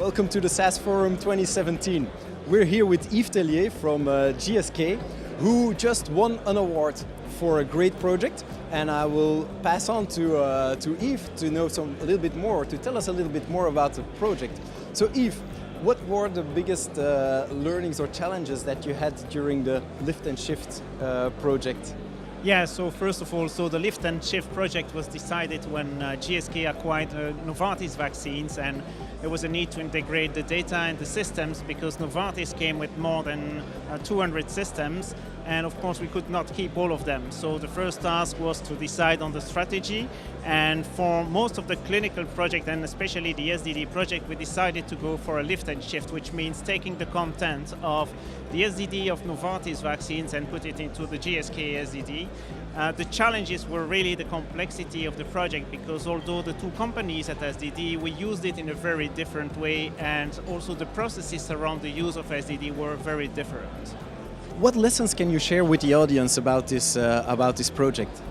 Welcome to the SAS Forum 2017. We're here with Yves Tellier from GSK, who just won an award for a great project. And I will pass on to Yves to know a little bit more, to tell us a little bit more about the project. So Yves, what were the biggest learnings or challenges that you had during the Lift and Shift project? Yeah, so first of all, the Lift and Shift project was decided when GSK acquired Novartis Vaccines, and there was a need to integrate the data and the systems because Novartis came with more than 200 systems, and of course we could not keep all of them. So the first task was to decide on the strategy, and for most of the clinical project and especially the SDD project, we decided to go for a Lift and Shift, which means taking the content of the SDD of Novartis Vaccines and put it into the GSK SDD. The challenges were really the complexity of the project, because although the two companies at SDD, we used it in a very different way, and also the processes around the use of SDD were very different. What lessons can you share with the audience about this project?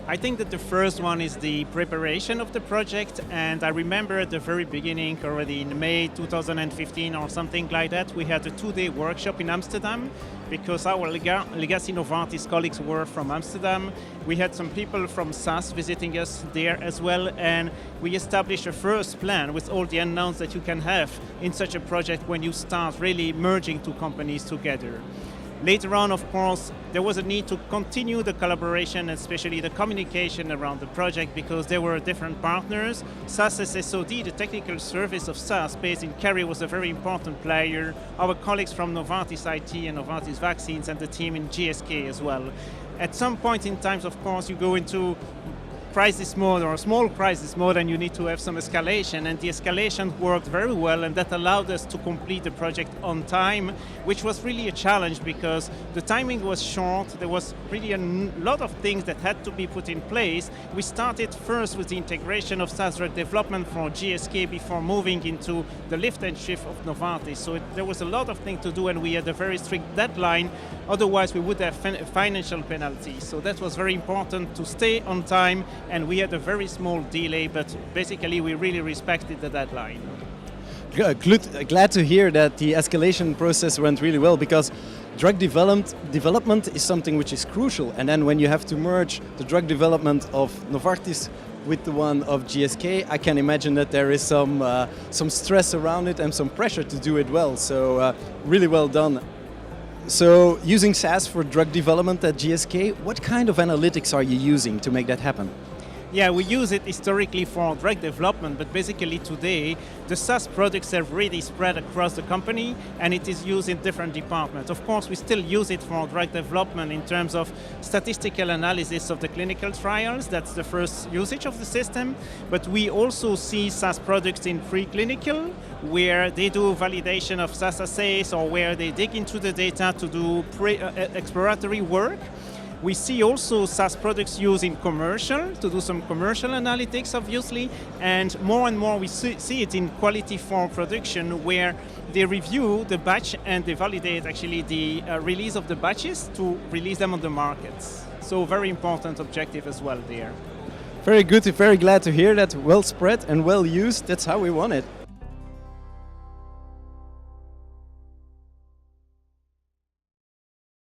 I think that the first one is the preparation of the project, and I remember at the very beginning, already in May 2015 or something like that, we had a 2-day workshop in Amsterdam because our legacy Novartis colleagues were from Amsterdam. We had some people from SAS visiting us there as well, and we established a first plan with all the unknowns that you can have in such a project when you start really merging two companies together. Later on, of course, there was a need to continue the collaboration, especially the communication around the project, because there were different partners. SAS SSOD, the technical service of SAS based in Kerry, was a very important player. Our colleagues from Novartis IT and Novartis Vaccines and the team in GSK as well. At some point in time, of course, you go into crisis mode or a small crisis mode, and you need to have some escalation, and the escalation worked very well, and that allowed us to complete the project on time, which was really a challenge because the timing was short. There was really a lot of things that had to be put in place. We started first with the integration of SAS Drug Development for GSK before moving into the Lift and Shift of Novartis. So there was a lot of things to do, and we had a very strict deadline, otherwise we would have financial penalties. So that was very important to stay on time, and we had a very small delay, but basically we really respected the deadline. Glad to hear that the escalation process went really well, because drug development is something which is crucial, and then when you have to merge the drug development of Novartis with the one of GSK, I can imagine that there is some stress around it and some pressure to do it well, so really well done. So using SAS for drug development at GSK, what kind of analytics are you using to make that happen? Yeah, we use it historically for drug development, but basically today the SAS products have really spread across the company, and it is used in different departments. Of course, we still use it for drug development in terms of statistical analysis of the clinical trials. That's the first usage of the system. But we also see SAS products in preclinical, where they do validation of SAS assays or where they dig into the data to do exploratory work. We see also SAS products used in commercial, to do some commercial analytics, obviously, and more we see it in quality for production, where they review the batch and they validate actually the release of the batches to release them on the markets. So very important objective as well there. Very good, very glad to hear that. Well spread and well used, that's how we want it.